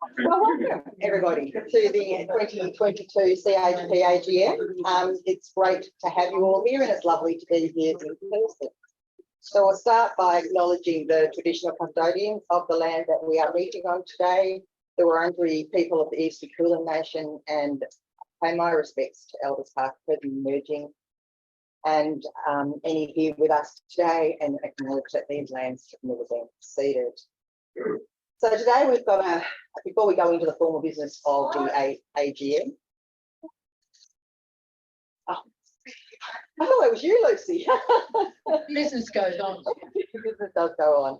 Well, welcome everybody to the 2022 CHP AGM. It's great to have you all here and it's lovely to be here in person. So I'll start by acknowledging the traditional custodians of the land that we are meeting on today, the Wurundjeri people of the Eastern Kulin Nation, and pay my respects to elders past, present, and emerging, and any here with us today, and acknowledge that these lands have never been ceded. So today we've got before we go into the formal business of the AGM. Oh, I thought it was you, Lucy. Business goes on. Business does go on.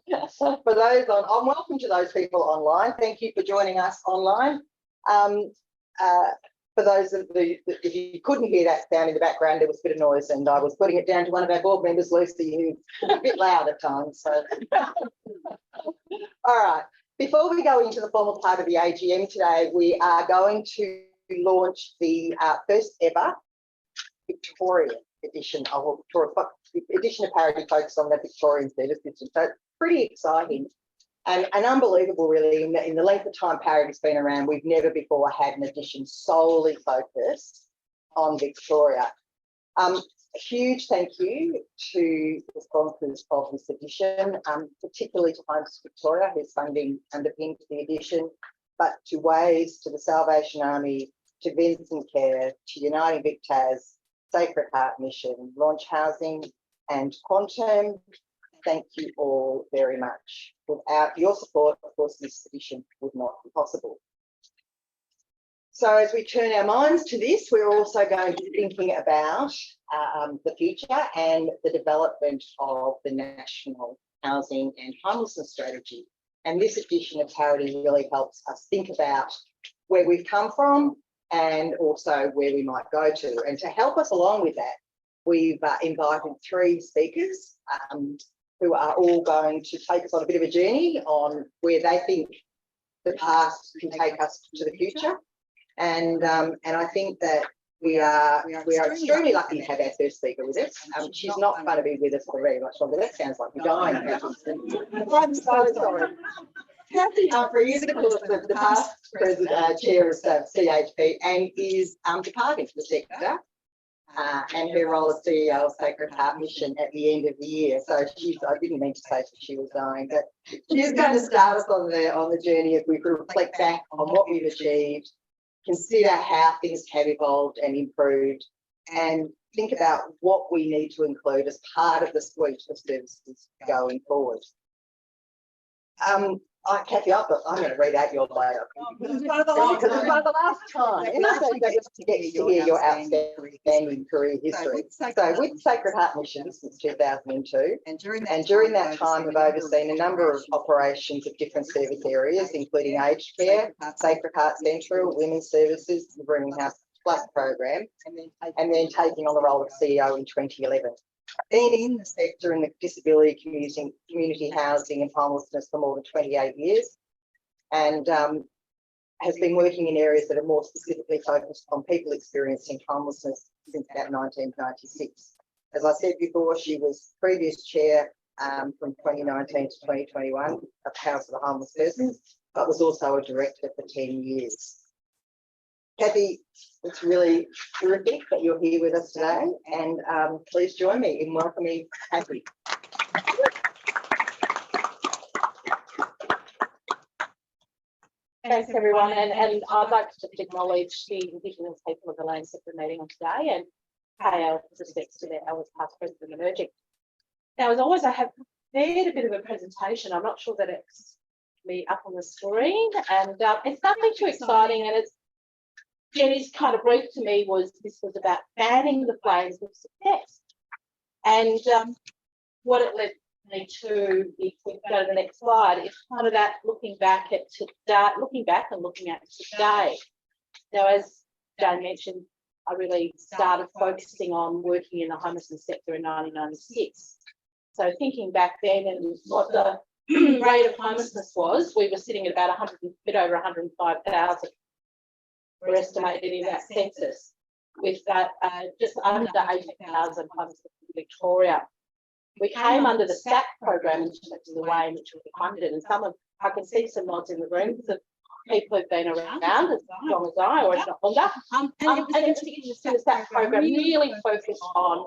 For those on, welcome to those people online. Thank you for joining us online. For those of you, if you couldn't hear that sound in the background, there was a bit of noise, and I was putting it down to one of our board members, Lucy, who's a bit loud at times. So, all right. Before we go into the formal part of the AGM today, we are going to launch the first ever Victorian edition of Parity focused on the Victorian service system. So it's pretty exciting and unbelievable, really. In the length of time Parity's been around, we've never before had an edition solely focused on Victoria. A huge thank you to the sponsors of this edition, particularly to Homes Victoria, whose funding underpins the edition, but to Waves, to the Salvation Army, to Vincent Care, to Uniting Victaz, Sacred Heart Mission, Launch Housing, and Quantum. Thank you all very much. Without your support, of course, this edition would not be possible. So as we turn our minds to this, we're also going to be thinking about the future and the development of the National Housing and Homelessness Strategy. And this edition of Parity really helps us think about where we've come from and also where we might go to. And to help us along with that, we've invited three speakers who are all going to take us on a bit of a journey on where they think the past can take us to the future. And I think that we are extremely lucky to have our first speaker with us. She's not going to be with us for very much longer. That sounds like we're dying. I'm so sorry. Cathy Humphrey is, of course, the past president, chair of CHP, and is departing the sector. And her role as CEO of Sacred Heart Mission at the end of the year. So I didn't mean to say that she was dying, but she's going to start us on the journey as we reflect back on what we've achieved, consider how things have evolved and improved, and think about what we need to include as part of the suite of services going forward. Cathy, I'm going to read out your bio. Because it's one of the last times to get to hear your outstanding career history. So with Sacred Heart Mission since 2002, and during that time we've overseen a number of operations of different service areas, including aged care, Sacred Heart Central, Women's Services, the Rooming House Plus program, and then taking on the role of CEO in 2011. Been in the sector in the disability community housing and homelessness for more than 28 years, and has been working in areas that are more specifically focused on people experiencing homelessness since about 1996. As I said before, she was previous chair from 2019 to 2021 of House of the Homeless Person, but was also a director for 10 years. Cathy, it's really terrific that you're here with us today, and please join me in welcoming Cathy. Thanks, everyone, and I'd like to just acknowledge the Indigenous people of the land sector meeting on today and pay our respects to their elders past, present and emerging. Now, as always, I have prepared a bit of a presentation. I'm not sure that it's me up on the screen, and it's nothing too exciting, and it's Jenny's kind of brief to me this was about fanning the flames of success. And what it led me to, if we go to the next slide, is kind of that looking back and looking at today. Now, as Jane mentioned, I really started focusing on working in the homelessness sector in 1996. So thinking back then and what the rate of homelessness was, we were sitting at about a bit over 105,000. Were estimated in that census, with that just under 80,000 homeless in Victoria. We came under the SAP program in terms of the way in which we funded it, and I can see some nods in the room. people who've been around as long as I, or if not longer. And it was that program really focused on,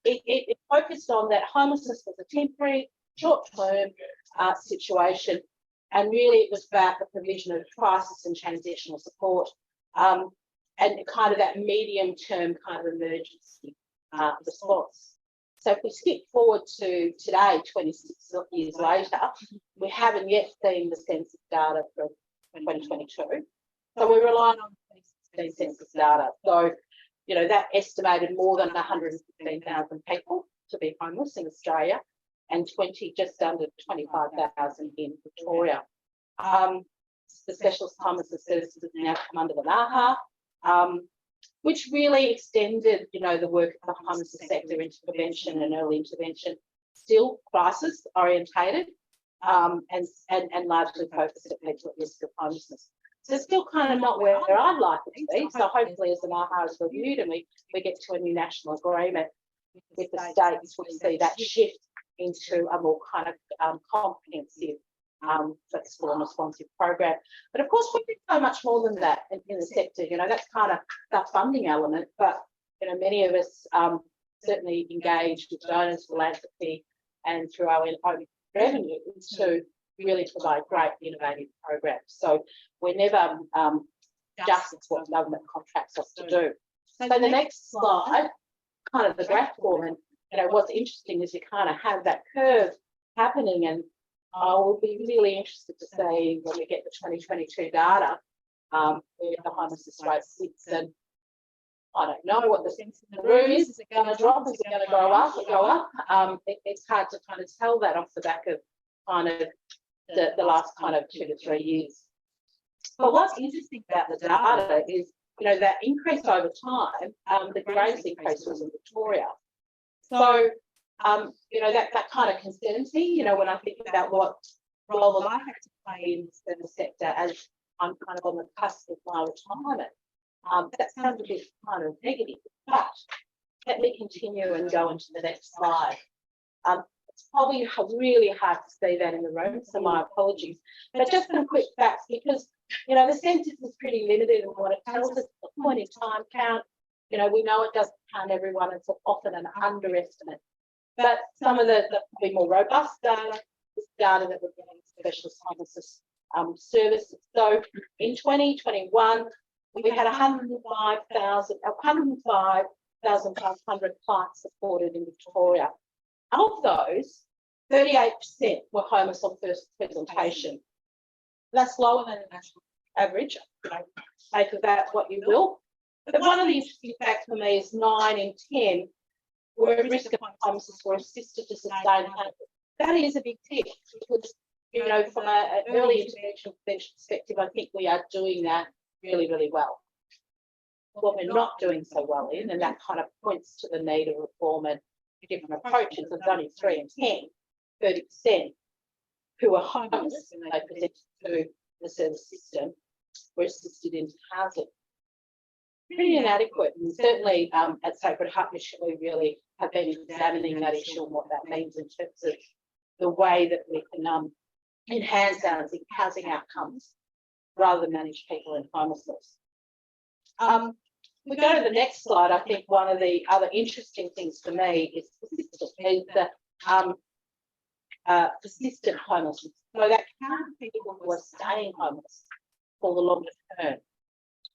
it focused on that homelessness was a temporary, short-term situation, and really it was about the provision of crisis and transitional support, and kind of that medium-term kind of emergency response. So if we skip forward to today, 26 years later, we haven't yet seen the census data for 2022. So we're relying on 2016 census data. So, you know, that estimated more than 115,000 people to be homeless in Australia, and just under 25,000 in Victoria. The Specialist Homelessness Services have now come under the NAHA, which really extended, you know, the work of the homelessness sector into prevention and early intervention, still crisis orientated, and largely focused at people at risk of homelessness. So still kind of not where I'd like it to be. So hopefully as the NAHA is reviewed and we get to a new national agreement with the states, we see that shift into a more kind of comprehensive, flexible and responsive program. But of course, we do so much more than that in the sector. You know, that's kind of the funding element. But you know, many of us certainly engage with donors, philanthropy, and through our own revenue to really provide great innovative programs. So we're never just what government contracts us to do. So the next slide, kind of the graph form, and you know, what's interesting is you kind of have that curve happening, and I will be really interested to see when we get the 2022 data, where the homelessness rate sits. And I don't know what the sense in the room is. Is it going to drop? Is it going to go up or go up? It's hard to kind of tell that off the back of kind of the last kind of 2 to 3 years. But what's interesting about the data is, you know, that increase over time, the greatest increase was in Victoria. So, you know, that kind of concerns me, you know, when I think about what role I have to play in the sector as I'm kind of on the cusp of my retirement. That sounds a bit kind of negative, but let me continue and go into the next slide. It's probably really hard to see that in the room, so my apologies. But just some quick facts, because, you know, the census is pretty limited in what it tells us, the point in time count. You know, we know it doesn't count everyone, it's often an underestimate. But some of the probably more robust data is data that we're getting specialist homelessness services. So in 2021, we had 105,500 clients supported in Victoria. Of those, 38% were homeless on first presentation. That's lower than the national average. Make of that what you will. But one of the interesting facts for me is 9 in 10 were at risk of homelessness were assisted to sustain housing. That is a big tick because, you know, from an early intervention prevention perspective, I think we are doing that really, really well. What we're not doing so well in, and that kind of points to the need of reform and different approaches, there's only 3 in 10, 30% who are homeless when they presented to the service system were assisted into housing. Pretty inadequate, and certainly at Sacred Heart Mission we really have been examining that issue and what that means in terms of the way that we can enhance our housing outcomes rather than manage people in homelessness. We go to the next slide. I think one of the other interesting things for me is the persistent homelessness. So that counts people who are staying homeless for the longer term.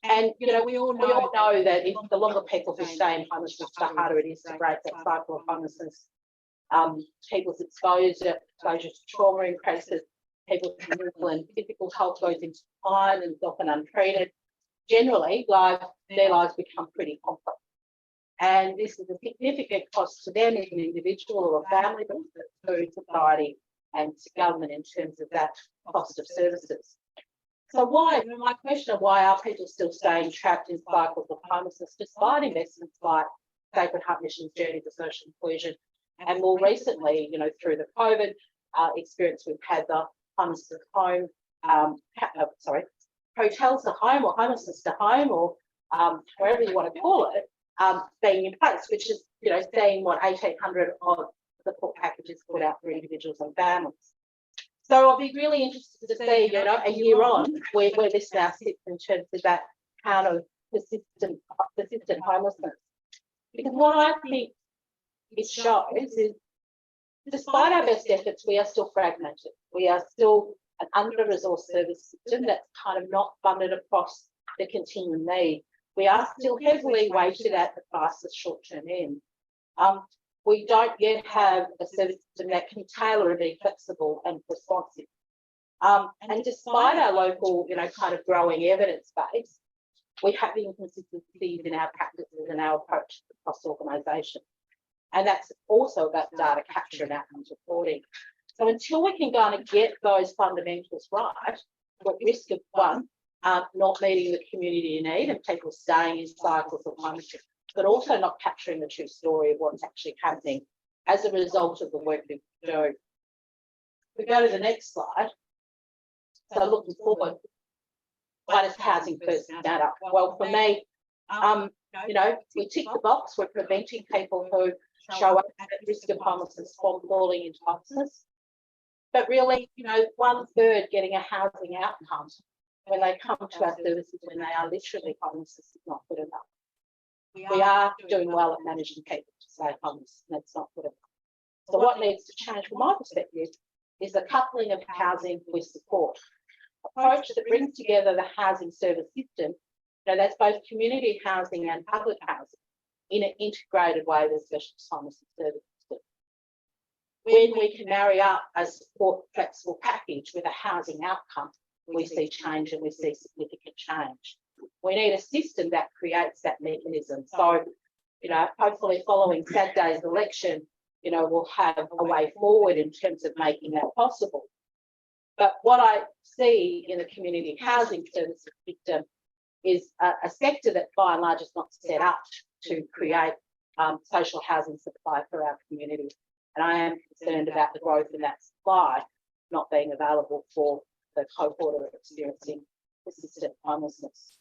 And, you know, we all know that if the longer people who stay in homelessness, the harder it is to break that cycle of homelessness. People's exposure to trauma increases, people's mental and physical health goes into decline and is often untreated. Generally, their lives become pretty complex. And this is a significant cost to them as an individual or a family, but to society and to government in terms of that cost of services. So my question of why are people still staying trapped in cycles of homelessness despite investments like Sacred Heart Mission's Journey to Social Inclusion, and more recently, you know, through the COVID experience, we've had the homelessness home, hotels to home or homelessness to home, or wherever you want to call it, being in place, which is, you know, seeing what 1,800 of support packages put out for individuals and families. So I'll be really interested to see, you know, a year on where this now sits in terms of that count of persistent homelessness. Because what I think it shows is, despite our best efforts, we are still fragmented. We are still an under-resourced service system that's kind of not funded across the continuum need. We are still heavily weighted at the fastest short-term end. We don't yet have a service system that can tailor and be flexible and responsive. And despite our local, you know, kind of growing evidence base, we have inconsistencies in our practices and our approach across organisations. And that's also about data capture and outcomes reporting. So until we can kind of get those fundamentals right, we're at risk of one, not meeting the community need and people staying in cycles of homelessness, but also not capturing the true story of what's actually happening as a result of the work that we do. We go to the next slide. So looking forward, why does housing first matter? Well, for me, you know, we tick the box. We're preventing people who show up at risk of homelessness from falling into homelessness. But really, you know, 1/3 getting a housing outcome when they come to our services when they are literally homeless is not good enough. We are doing well at managing people to stay homeless, and that's not good enough. So what needs to change from my perspective is the coupling of housing with support. Approach that brings together the housing service system, you know, that's both community housing and public housing in an integrated way with specialist homelessness service system. When we can marry up a support flexible package with a housing outcome, we see change and we see significant change. We need a system that creates that mechanism. So, you know, hopefully following Saturday's election, you know, we'll have a way forward in terms of making that possible. But what I see in the community housing services system is a sector that by and large is not set up to create social housing supply for our community. And I am concerned about the growth in that supply not being available for the cohort who are experiencing persistent homelessness.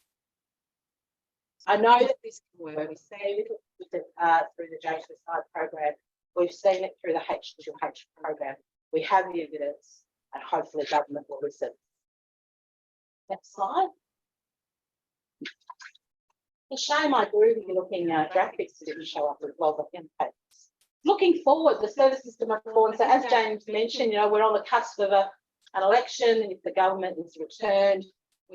I know that this can work. We've seen it through the JSI program. We've seen it through the H2H program. We have the evidence, and hopefully government will listen. Next slide. It's a shame I groovy looking graphics didn't show up as well, but impacts. Looking forward, the service system reform. So as James mentioned, you know, we're on the cusp of an election, and if the government is returned,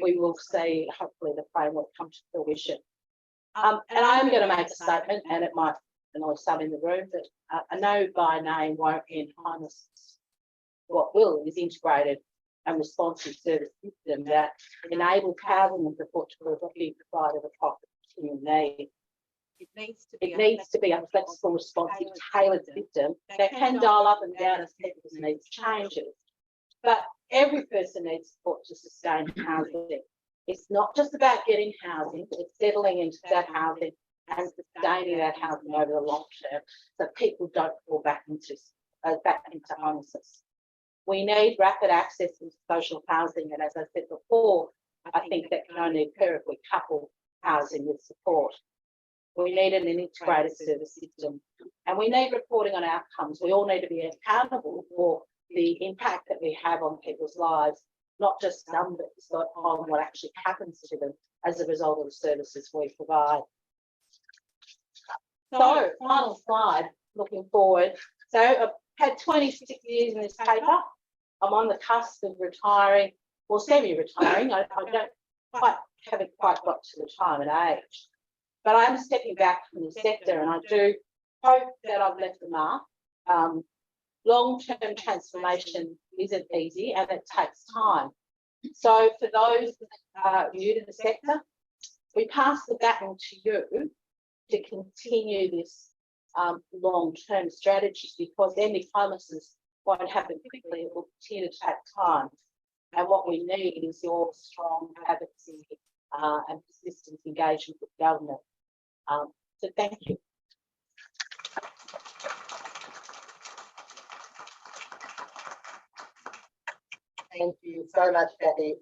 we will see hopefully the framework come to fruition. And I'm going to make a statement, and it might annoy some in the room, that a no by name won't end homelessness. What will is integrated and responsive service system that enables housing and support to be provided across the continuum need. It needs to be a flexible, responsive, tailored system that can dial up and down as people's needs changes. But every person needs support to sustain housing. It's not just about getting housing, it's settling into that housing and sustaining that housing over the long term so people don't fall back into homelessness. We need rapid access to social housing, and as I said before, I think that can only occur if we couple housing with support. We need an integrated service system, and we need reporting on outcomes. We all need to be accountable for the impact that we have on people's lives, not just numbers, but on what actually happens to them as a result of the services we provide. So, final slide, looking forward. So, I've had 26 years in this paper. I'm on the cusp of retiring, or semi-retiring. I haven't quite got to retirement age. But I am stepping back from the sector, and I do hope that I've left a mark. Long-term transformation isn't easy, and it takes time. So for those that are new to the sector, we pass the baton to you to continue this long-term strategy, because ending homelessness won't happen quickly. It will continue to take time. And what we need is your strong advocacy and persistent engagement with government. So thank you. Thank you so much, Cathy.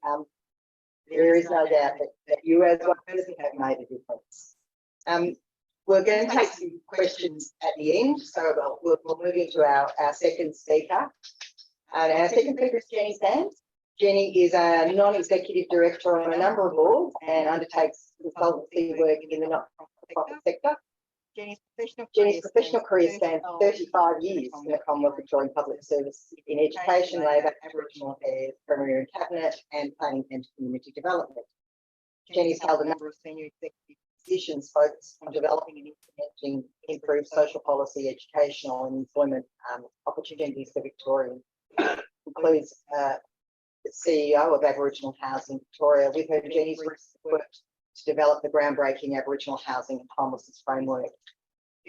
There is no doubt that you as one person have made a difference. We're going to take some questions at the end, so we'll move into our second speaker. And our second speaker is Jenny Sands. Jenny is a non-executive director on a number of boards and undertakes consultancy work in the not-for-profit sector. Jenny's professional career spans 35 years in the Commonwealth Victorian Public Service in education, labour, Aboriginal affairs, Premier and Cabinet, and planning and community development. Jenny's held a number of senior executive positions focused on developing and implementing improved social policy, educational and employment opportunities for Victorians. Includes the CEO of Aboriginal Housing Victoria. With her, Jenny's worked to develop the groundbreaking Aboriginal housing and homelessness framework.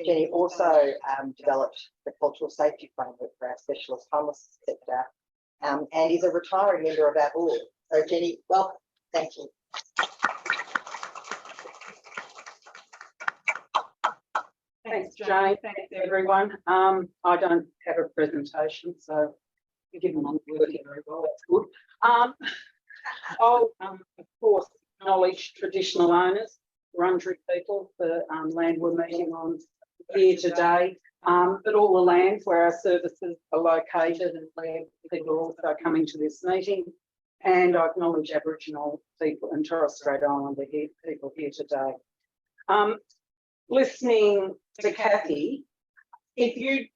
Jenny also developed the cultural safety framework for our specialist homelessness sector and is a retiring member of our board. So Jenny, welcome. Thank you. Thanks, Jane. Thanks, everyone. I don't have a presentation, so given I'm working very well, that's good. I'll, of course, acknowledge traditional owners, Wurundjeri people, the land we're meeting on here today, but all the lands where our services are located and where people are also coming to this meeting. And I acknowledge Aboriginal people and Torres Strait Islander people here today. Listening to Cathy, if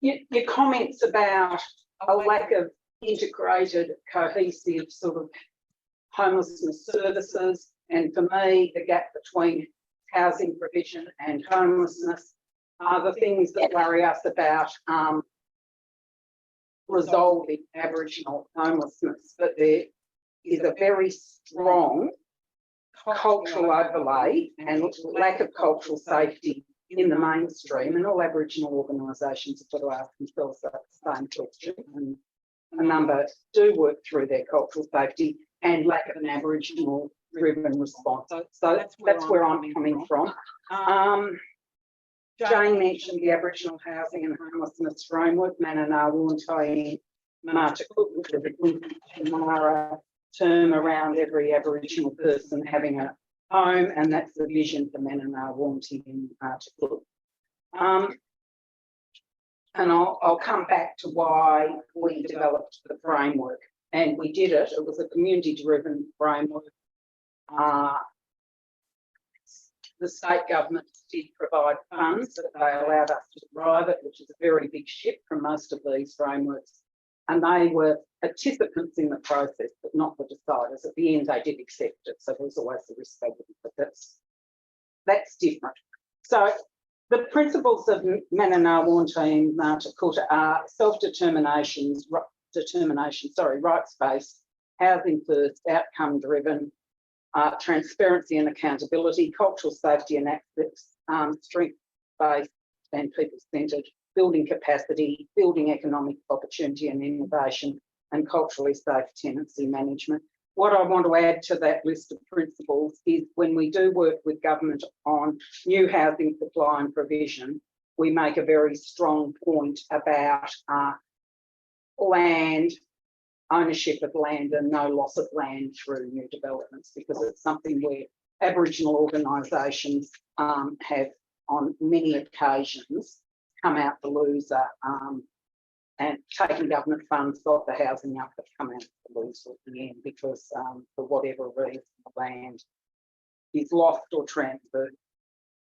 your comments about a lack of integrated, cohesive sort of homelessness services, and for me, the gap between housing provision and homelessness are the things that worry us about resolving Aboriginal homelessness. But there is a very strong cultural overlay and lack of cultural safety in the mainstream, and all Aboriginal organisations have got to ask themselves that same question, and a number do work through their cultural safety and lack of an Aboriginal driven response. So that's where I'm coming from. Jane mentioned the Aboriginal Housing and Homelessness Framework, Manana Wuntai Martikut, which is a Mara term around every Aboriginal person having a home, and that's the vision for Manana Wuntai in Martikut. And I'll come back to why we developed the framework, and we did it. It was a community-driven framework. The state government did provide funds, but they allowed us to drive it, which is a very big shift from most of these frameworks. And they were participants in the process, but not the deciders. At the end, they did accept it, so there was always the risk of it, but that's different. So the principles of Manana Wuntai and Martikut are self-determination, rights-based, housing first, outcome-driven, transparency and accountability, cultural safety and access, strength-based and people-centred, building capacity, building economic opportunity and innovation, and culturally safe tenancy management. What I want to add to that list of principles is when we do work with government on new housing supply and provision, we make a very strong point about land, ownership of land and no loss of land through new developments, because it's something where Aboriginal organisations have on many occasions come out the loser, and taking government funds off the housing up have come out the loser at the end because for whatever reason the land is lost or transferred.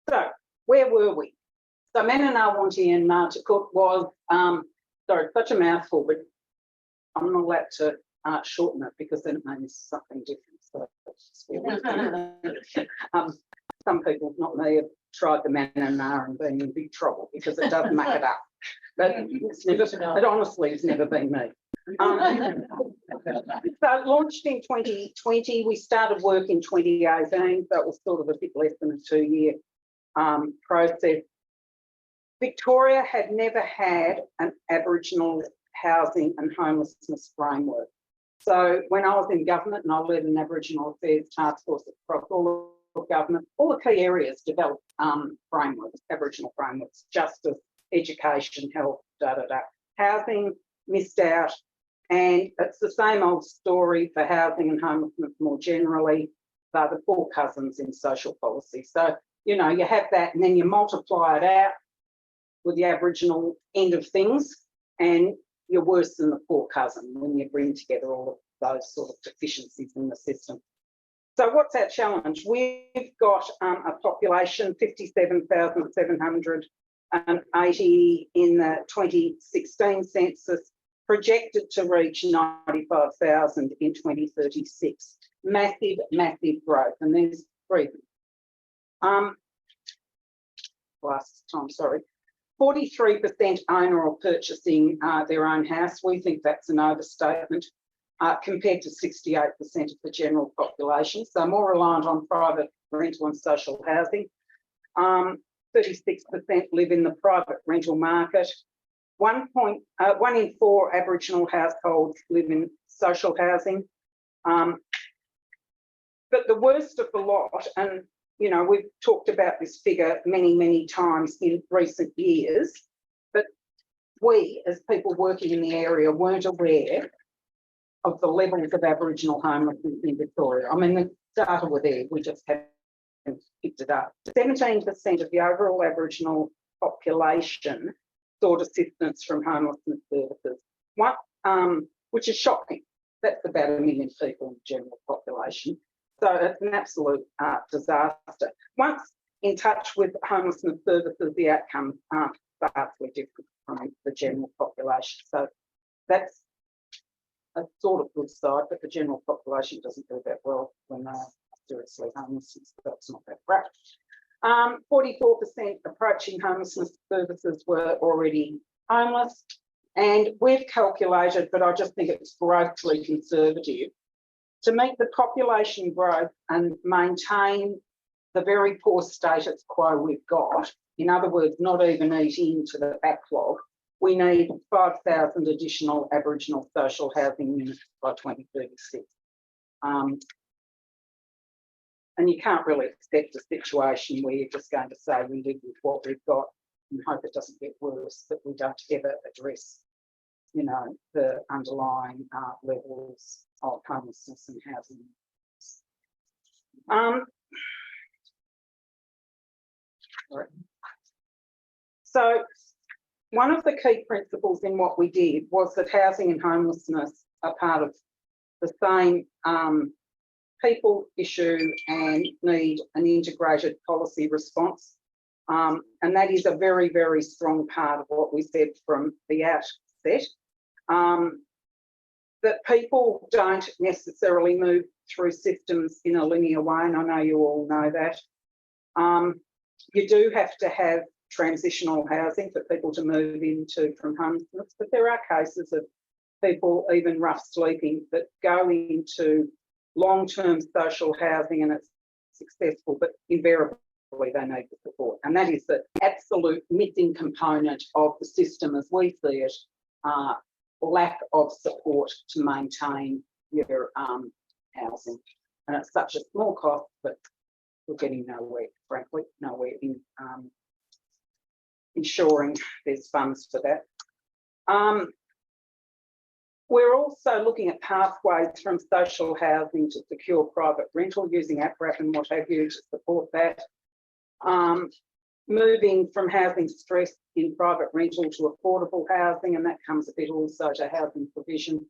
So where were we? So Manana Wuntai and Martikut was, sorry, such a mouthful, but I'm not allowed to shorten it because then it means something different. So some people, not me, have tried the Manana and been in big trouble because it does make it up. But it's never, it honestly has never been me. So launched in 2020, we started work in 2018, so it was sort of a bit less than a 2-year process. Victoria had never had an Aboriginal housing and homelessness framework. So when I was in government and I led an Aboriginal Affairs task force across all of government, all the key areas developed frameworks, Aboriginal frameworks, justice, education, health, Housing missed out, and it's the same old story for housing and homelessness more generally. They're the four cousins in social policy. So, you know, you have that and then you multiply it out with the Aboriginal end of things, and you're worse than the poor cousin when you bring together all of those sort of deficiencies in the system. So what's our challenge? We've got a population, 57,780 in the 2016 census, projected to reach 95,000 in 2036. Massive, massive growth. And there's three. Last time, sorry. 43% own or purchasing their own house. We think that's an overstatement compared to 68% of the general population. So more reliant on private rental and social housing. 36% live in the private rental market. 1 in 4 Aboriginal households live in social housing. But the worst of the lot, and you know, we've talked about this figure many, many times in recent years, but we, as people working in the area, weren't aware of the levels of Aboriginal homelessness in Victoria. I mean, the data were there, we just haven't picked it up. 17% of the overall Aboriginal population sought assistance from homelessness services, which is shocking. That's about 1 million people in the general population. So it's an absolute disaster. Once in touch with homelessness services, the outcomes aren't vastly different from the general population. So that's a sort of good side, but the general population doesn't do that well when they're seriously homeless. So it's not that great. 44% approaching homelessness services were already homeless. And we've calculated, but I just think it's grossly conservative, to meet the population growth and maintain the very poor status quo we've got, in other words, not even eat into the backlog, we need 5,000 additional Aboriginal social housing units by 2036. And you can't really accept a situation where you're just going to say we live with what we've got and hope it doesn't get worse, that we don't ever address, you know, the underlying levels of homelessness and housing. So one of the key principles in what we did was that housing and homelessness are part of the same people issue and need an integrated policy response. And that is a very, very strong part of what we said from the outset. That people don't necessarily move through systems in a linear way, and I know you all know that. You do have to have transitional housing for people to move into from homelessness, but there are cases of people, even rough sleeping, that go into long-term social housing and it's successful, but invariably they need the support. And that is the absolute missing component of the system as we see it, lack of support to maintain your housing. And it's such a small cost, but we're getting nowhere, frankly, nowhere in ensuring there's funds for that. We're also looking at pathways from social housing to secure private rental using APRAP and what have you to support that. Moving from housing stress in private rental to affordable housing, and that comes a bit also to housing provision.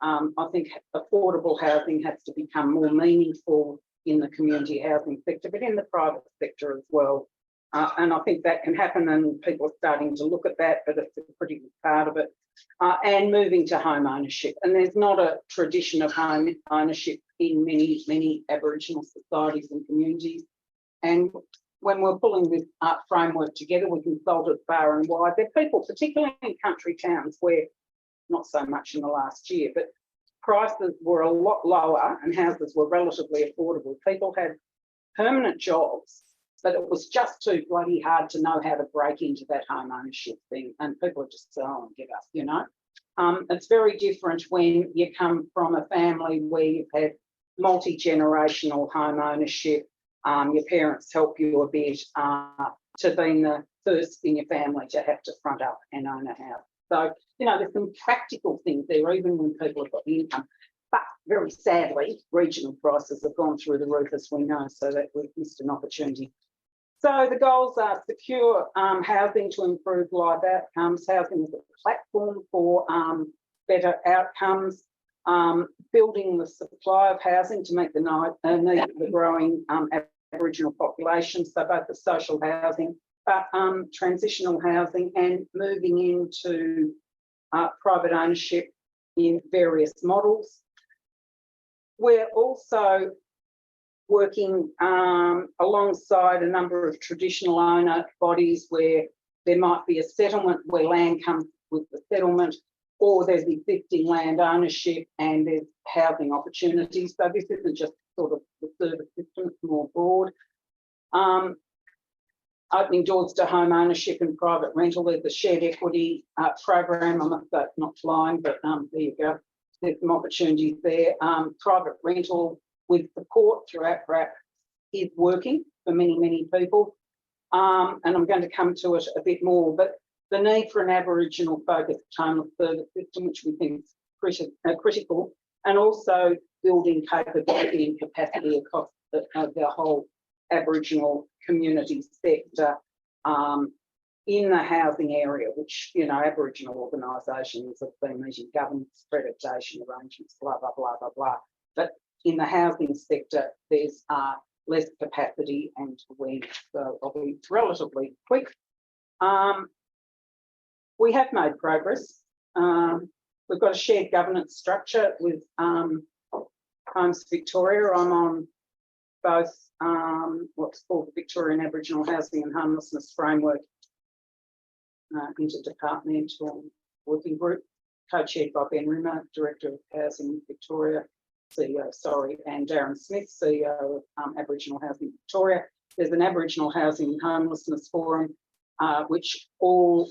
I think affordable housing has to become more meaningful in the community housing sector, but in the private sector as well. And I think that can happen and people are starting to look at that, but it's a pretty big part of it. And moving to home ownership. And there's not a tradition of home ownership in many, many Aboriginal societies and communities. And when we're pulling this framework together, we consulted far and wide. There are people, particularly in country towns, where, not so much in the last year, but prices were a lot lower and houses were relatively affordable. People had permanent jobs, but it was just too bloody hard to know how to break into that home ownership thing. And people just say, oh, get up, you know. It's very different when you come from a family where you've had multi-generational home ownership. Your parents help you a bit, to being the first in your family to have to front up and own a house. So, you know, there's some practical things there, even when people have got the income. But very sadly, regional prices have gone through the roof, as we know, so that we've missed an opportunity. So the goals are secure housing to improve life outcomes, housing as a platform for better outcomes, building the supply of housing to meet the needs of the growing Aboriginal population, so both the social housing, but transitional housing, and moving into private ownership in various models. We're also working alongside a number of traditional owner bodies where there might be a settlement where land comes with the settlement, or there's existing land ownership and there's housing opportunities. So this isn't just sort of the service system, it's more broad. Opening doors to home ownership and private rental. There's a shared equity program. I'm not flying, but there you go. There's some opportunities there. Private rental with support through APRAP is working for many, many people. And I'm going to come to it a bit more, but the need for an Aboriginal focused homeless service system, which we think is critical, and also building capability and capacity across the whole Aboriginal community sector in the housing area, which, you know, Aboriginal organisations have been meeting governance accreditation arrangements, blah, blah, blah, blah, blah. But in the housing sector, there's less capacity and awareness. So I'll be relatively quick. We have made progress. We've got a shared governance structure with Homes Victoria. I'm on both what's called the Victorian Aboriginal Housing and Homelessness Framework interdepartmental working group, co-chaired by Ben Rimmer, Director of Housing Victoria, CEO, sorry, and Darren Smith, CEO of Aboriginal Housing Victoria. There's an Aboriginal Housing and Homelessness Forum, which all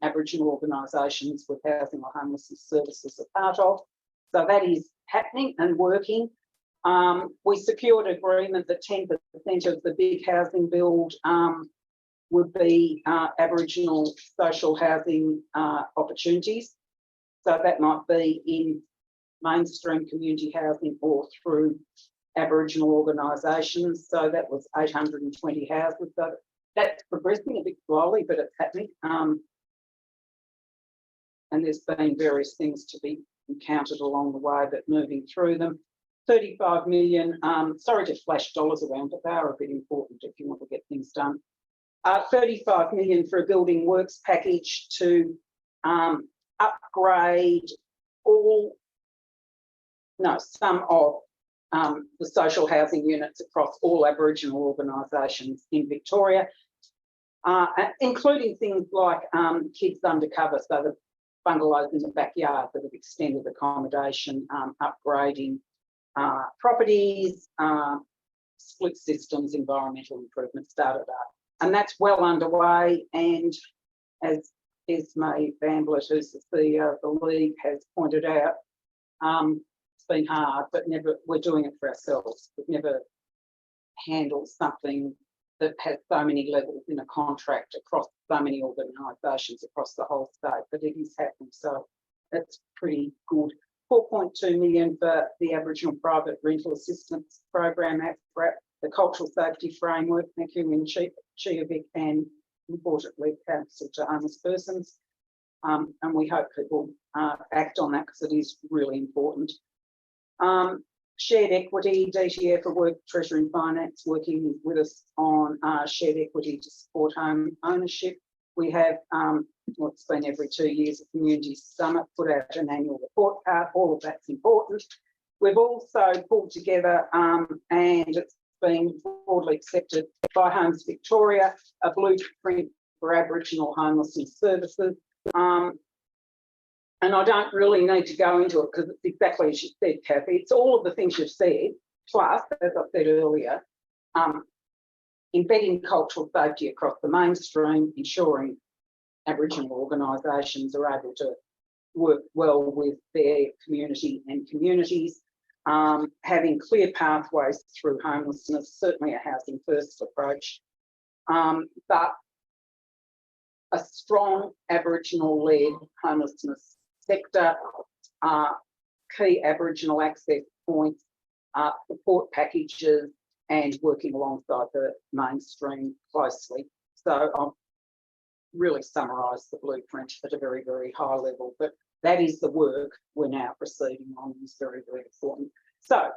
Aboriginal organisations with housing or homelessness services are part of. So that is happening and working. We secured agreement that 10% of the big housing build would be Aboriginal social housing opportunities. So that might be in mainstream community housing or through Aboriginal organisations. So that was 820 houses. So that's progressing a bit slowly, but it's happening. And there's been various things to be encountered along the way, but moving through them. 35 million, sorry to flash dollars around, but they are a bit important if you want to get things done. 35 million for a building works package to upgrade some of the social housing units across all Aboriginal organisations in Victoria, including things like kids undercover, so the bungalows in the backyard that have extended accommodation, upgrading properties, split systems, environmental improvements, and that's well underway. And as Esme Bamblett, who's the CEO of the League, has pointed out, it's been hard, but we're doing it for ourselves. We've never handled something that has so many levels in a contract across so many organisations across the whole state, but it is happening. So that's pretty good. 4.2 million for the Aboriginal Private Rental Assistance Program, APRAP, the Cultural Safety Framework, thank you, in Chiavic, and importantly, Council to Homeless Persons. And we hope people act on that because it is really important. Shared equity, DTF for Work, Treasury and Finance, working with us on shared equity to support home ownership. We have what's been every 2 years, a community summit, put out an annual report card. All of that's important. We've also pulled together, and it's been broadly accepted by Homes Victoria, a blueprint for Aboriginal homelessness services. And I don't really need to go into it because it's exactly as you said, Cathy. It's all of the things you've said, plus, as I said earlier, embedding cultural safety across the mainstream, ensuring Aboriginal organisations are able to work well with their community and communities, having clear pathways through homelessness, certainly a housing first approach, but a strong Aboriginal-led homelessness sector, key Aboriginal access points, support packages, and working alongside the mainstream closely. So I'll really summarise the blueprint at a very, very high level, but that is the work we're now proceeding on, is very, very important. So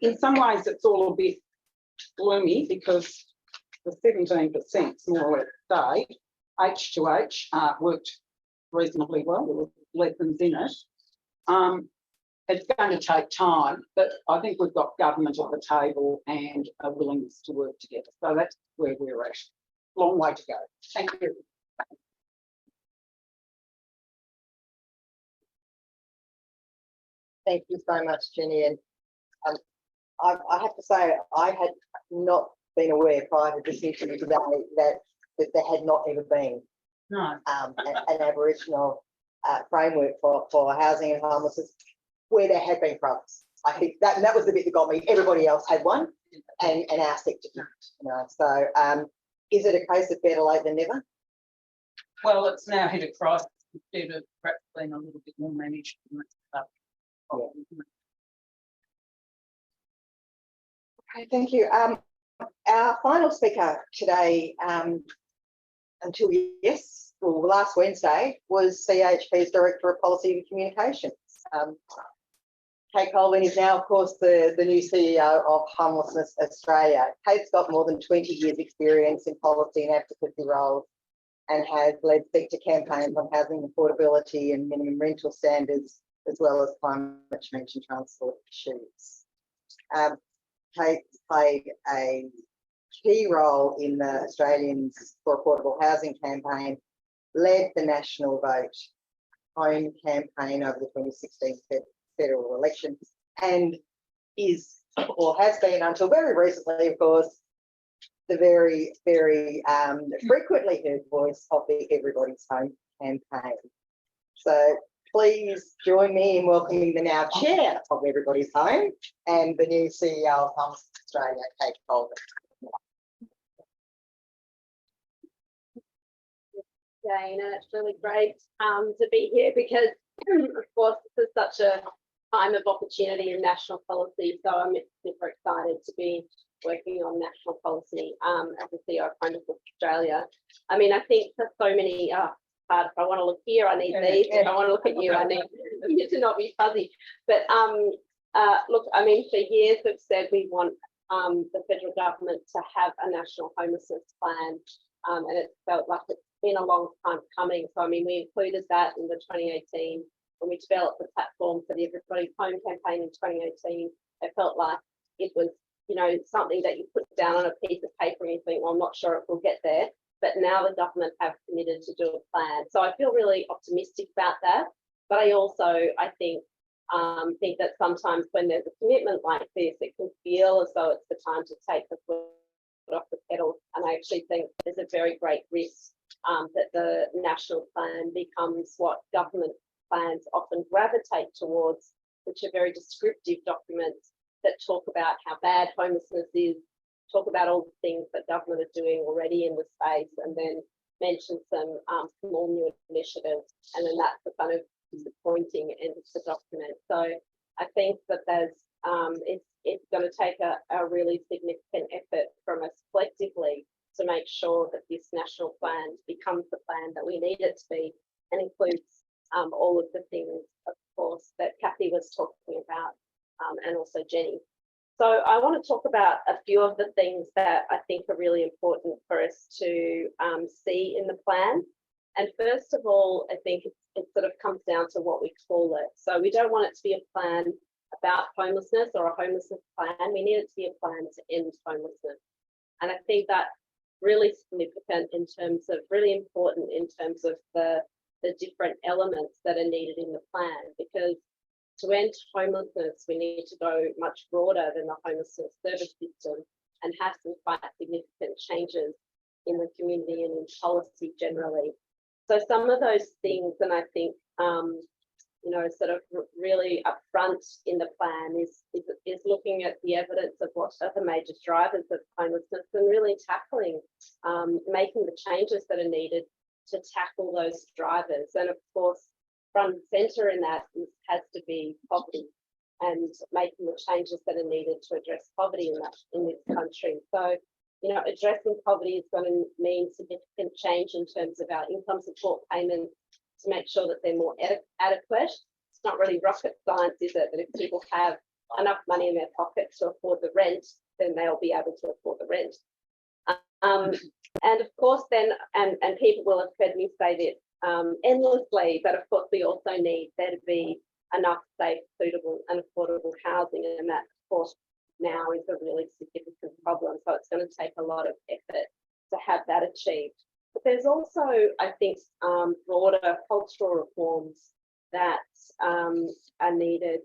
in some ways it's all a bit gloomy because the 17% more or less stayed. H2H worked reasonably well. There were lessons in it. It's going to take time, but I think we've got government at the table and a willingness to work together. So that's where we're at. Long way to go. Thank you. Thank you so much, Jenny. And I have to say, I had not been aware prior to this interview today that there had not ever been an Aboriginal framework for housing and homelessness where there had been fronts. I think that was the bit that got me. Everybody else had one, and our sector didn't. You know, so is it a case of better late than never? Well, it's now hit a crisis instead of perhaps being a little bit more managed. Okay, thank you. Our final speaker today, until last Wednesday, was CHP's Director of Policy and Communications. Kate Colvin is now, of course, the new CEO of Homelessness Australia. Kate's got more than 20 years' experience in policy and advocacy roles and has led sector campaigns on housing affordability and minimum rental standards, as well as climate change and transport issues. Kate played a key role in the Australians for Affordable Housing campaign, led the National Vote Home campaign over the 2016 federal elections, and is, or has been until very recently, of course, the very, very frequently heard voice of the Everybody's Home campaign. So please join me in welcoming the now chair of Everybody's Home and the new CEO of Homelessness Australia, Kate Colvin. Jane, and it's really great to be here because, of course, this is such a time of opportunity in national policy. So I'm super excited to be working on national policy as the CEO of Homelessness Australia. I mean, I think for so many, if I want to look here, I need these. If I want to look at you, I need you to not be fuzzy. But look, I mean, for years we've said we want the federal government to have a national homelessness plan, and it felt like it's been a long time coming. So I mean, we included that in the 2018 when we developed the platform for the Everybody's Home campaign in 2018. It felt like it was, you know, something that you put down on a piece of paper and you think, well, I'm not sure if we'll get there. But now the government have committed to do a plan. So I feel really optimistic about that. But I also, I think that sometimes when there's a commitment like this, it can feel as though it's the time to take the foot off the pedal. And I actually think there's a very great risk that the national plan becomes what government plans often gravitate towards, which are very descriptive documents that talk about how bad homelessness is, talk about all the things that government are doing already in the space, and then mention some small new initiatives, and then that's the kind of disappointing end of the document. So I think that there's it's going to take a really significant effort from us collectively to make sure that this national plan becomes the plan that we need it to be, and includes all of the things, of course, that Cathy was talking about, and also Jenny. So I want to talk about a few of the things that I think are really important for us to see in the plan. And first of all, I think it sort of comes down to what we call it. So we don't want it to be a plan about homelessness or a homelessness plan. We need it to be a plan to end homelessness. And I think that's really significant in terms of, really important in terms of the different elements that are needed in the plan, because to end homelessness, we need to go much broader than the homelessness service system and have some quite significant changes in the community and in policy generally. So some of those things, and I think, you know, sort of really upfront in the plan is looking at the evidence of what are the major drivers of homelessness and really tackling, making the changes that are needed to tackle those drivers. And of course, front and centre in that has to be poverty. making the changes that are needed to address poverty in this country. So, you know, addressing poverty is going to mean significant change in terms of our income support payments to make sure that they're more adequate. It's not really rocket science, is it? That if people have enough money in their pockets to afford the rent, then they'll be able to afford the rent. And of course, then, and people will have heard me say this endlessly, but of course, we also need there to be enough safe, suitable, and affordable housing, and that, of course, now is a really significant problem. So it's going to take a lot of effort to have that achieved. But there's also, I think, broader cultural reforms that are needed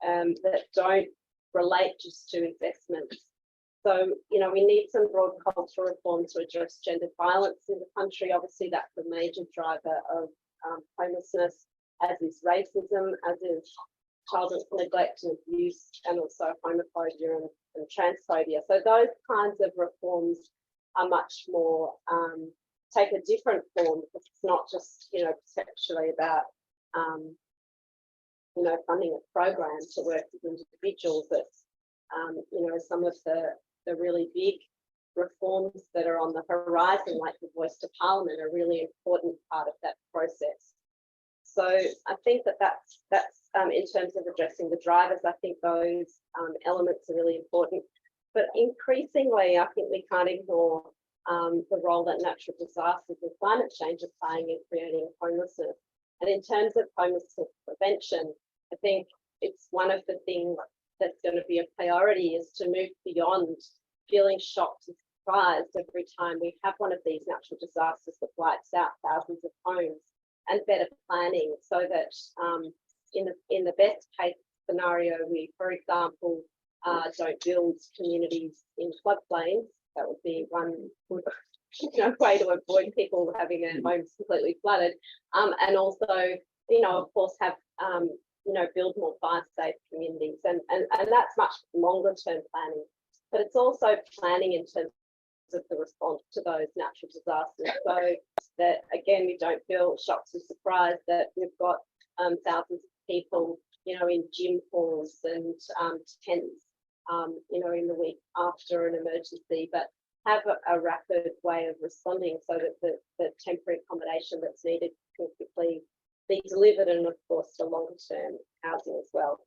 that don't relate just to investments. So, you know, we need some broad cultural reform to address gender violence in the country. Obviously, that's a major driver of homelessness, as is racism, as is child neglect and abuse, and also homophobia and transphobia. So those kinds of reforms are much more, take a different form, because it's not just, you know, potentially about, you know, funding a program to work with individuals. It's, you know, some of the really big reforms that are on the horizon, like the Voice to Parliament, are a really important part of that process. So I think that's in terms of addressing the drivers, I think those elements are really important. But increasingly, I think we can't ignore the role that natural disasters and climate change are playing in creating homelessness. And in terms of homelessness prevention, I think it's one of the things that's going to be a priority is to move beyond feeling shocked and surprised every time we have one of these natural disasters that wipes out thousands of homes, and better planning so that in the best case scenario, we, for example, don't build communities in floodplains. That would be one way to avoid people having their homes completely flooded, and also, you know, of course, have you know, build more fire safe communities, and that's much longer term planning. But it's also planning in terms of the response to those natural disasters, so that again we don't feel shocked and surprised that we've got thousands of people, you know, in gym halls and tents, you know, in the week after an emergency, but have a rapid way of responding so that the temporary accommodation that's needed can quickly be delivered, and of course the longer term housing as well.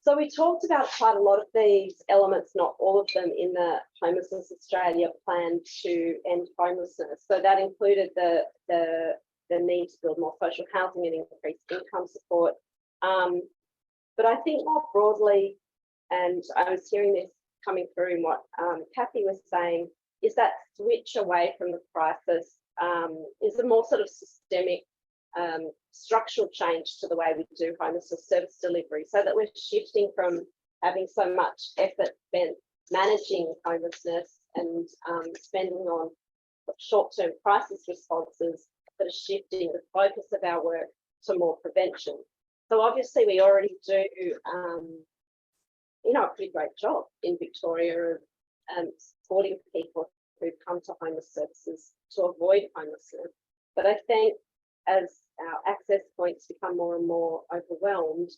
So we talked about quite a lot of these elements, not all of them, in the Homelessness Australia plan to end homelessness. So that included the need to build more social housing and increase income support. But I think more broadly, and I was hearing this coming through in what Cathy was saying, is that switch away from the crisis is a more sort of systemic structural change to the way we do homelessness service delivery, so that we're shifting from having so much effort spent managing homelessness and spending on short-term crisis responses, but are shifting the focus of our work to more prevention. So obviously we already do, you know, a pretty great job in Victoria of supporting people who come to homeless services to avoid homelessness. But I think as our access points become more and more overwhelmed,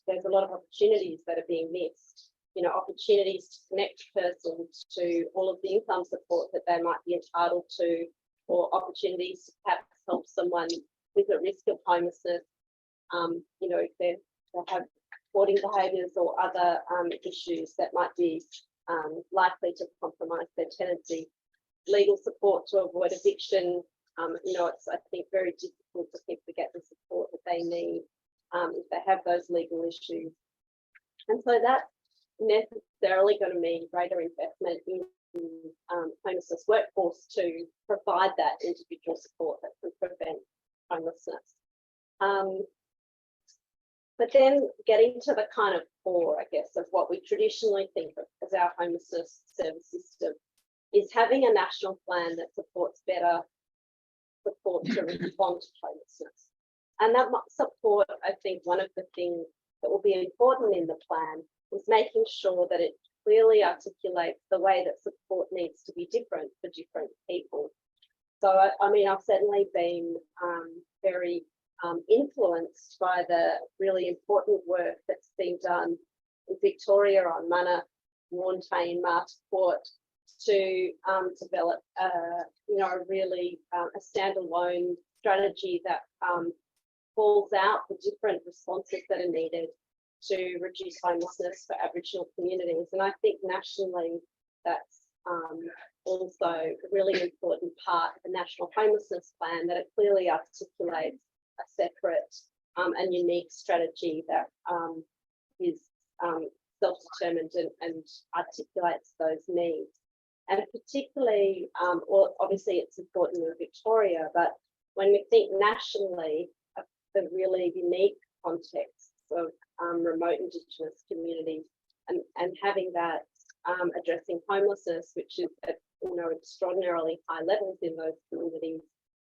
there's a lot of opportunities that are being missed. You know, opportunities to connect persons to all of the income support that they might be entitled to, or opportunities to perhaps help someone with a risk of homelessness, you know, if they have hoarding behaviours or other issues that might be likely to compromise their tenancy. Legal support to avoid eviction. You know, it's, I think, very difficult for people to get the support that they need if they have those legal issues. And so that's necessarily going to mean greater investment in homelessness workforce to provide that individual support that can prevent homelessness. But then getting to the kind of core, I guess, of what we traditionally think of as our homelessness service system is having a national plan that supports better support to respond to homelessness. And that support, I think, one of the things that will be important in the plan is making sure that it clearly articulates the way that support needs to be different for different people. So, I mean, I've certainly been very influenced by the really important work that's been done in Victoria on Mana, Montane, Marta Court to develop a really a standalone strategy that calls out the different responses that are needed to reduce homelessness for Aboriginal communities. And I think nationally that's also a really important part of the National Homelessness Plan, that it clearly articulates a separate and unique strategy that is self-determined and articulates those needs. And particularly, obviously it's important in Victoria, but when we think nationally of the really unique context of remote Indigenous communities and having that addressing homelessness, which is at extraordinarily high levels in those communities,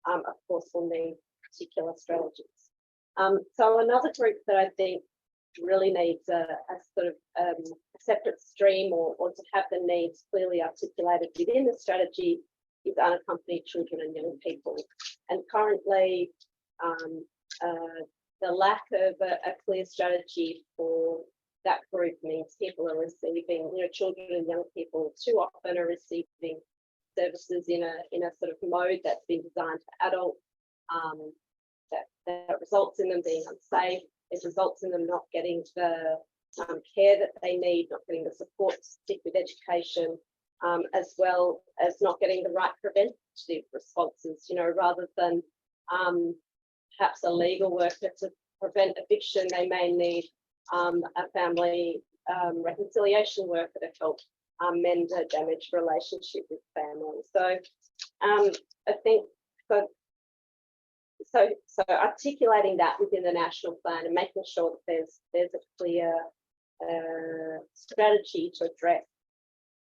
of course will need particular strategies. So another group that I think really needs a sort of a separate stream or to have the needs clearly articulated within the strategy is unaccompanied children and young people. And currently the lack of a clear strategy for that group means people are receiving, children and young people too often are receiving services in a sort of mode that's been designed for adults, that results in them being unsafe. It results in them not getting the care that they need, not getting the support to stick with education, as well as not getting the right preventative responses, rather than perhaps a legal worker to prevent eviction, they may need a family reconciliation worker to help mend a damaged relationship with family. So I think so articulating that within the national plan and making sure that there's a clear strategy to address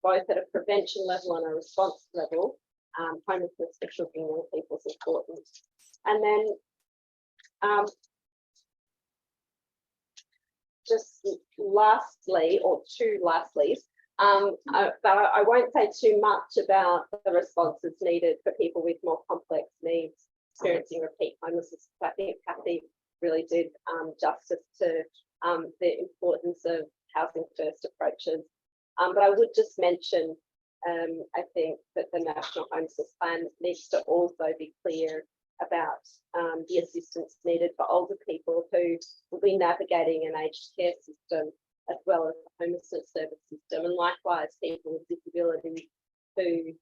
both at a prevention level and a response level, homelessness for children and young people is important. And then just lastly, or two lastlies, but I won't say too much about the responses needed for people with more complex needs experiencing repeat homelessness. I think Cathy really did justice to the importance of housing first approaches. But I would just mention, I think that the National Homelessness Plan needs to also be clear about the assistance needed for older people who will be navigating an aged care system as well as the homelessness service system, and likewise people with disabilities who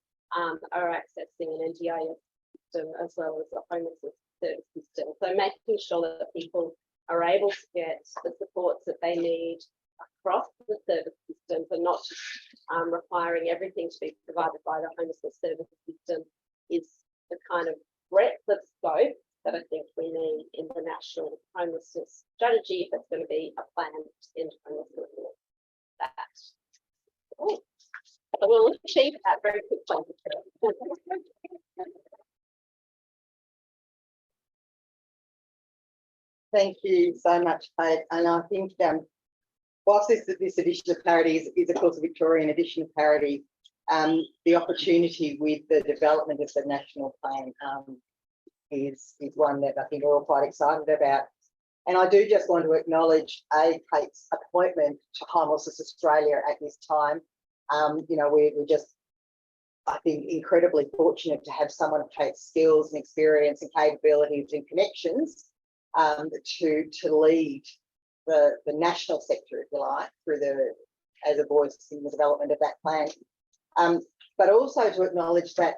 are accessing an NDIS system as well as the homelessness service system. So making sure that people are able to get the supports that they need across the service systems and not just requiring everything to be provided by the homelessness service system is the kind of breadth of scope that I think we need in the national homelessness strategy if it's going to be a plan to end homelessness. So we'll achieve that very quickly. Thank you so much, Kate. And I think whilst this edition of parity is of course a Victorian edition of parity, the opportunity with the development of the national plan is one that I think we're all quite excited about. And I do just want to acknowledge Kate's appointment to Homelessness Australia at this time. We're just, I think, incredibly fortunate to have someone of Kate's skills and experience and capabilities and connections to lead the national sector, if you like, as a voice in the development of that plan. But also to acknowledge that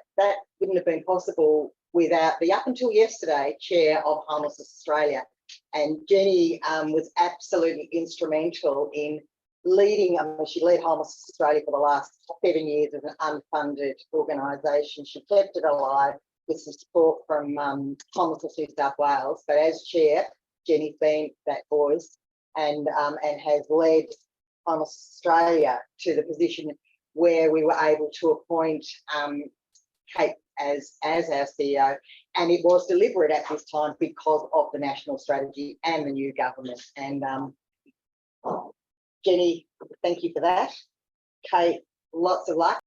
wouldn't have been possible without the, up until yesterday, chair of Homelessness Australia. And Jenny was absolutely instrumental in leading, she led Homelessness Australia for the last 7 years as an unfunded organisation. She kept it alive with some support from Homelessness New South Wales. But as chair, Jenny's been that voice and has led Homelessness Australia to the position where we were able to appoint Kate as our CEO, and it was deliberate at this time because of the national strategy and the new government. And Jenny, thank you for that. Kate, lots of luck.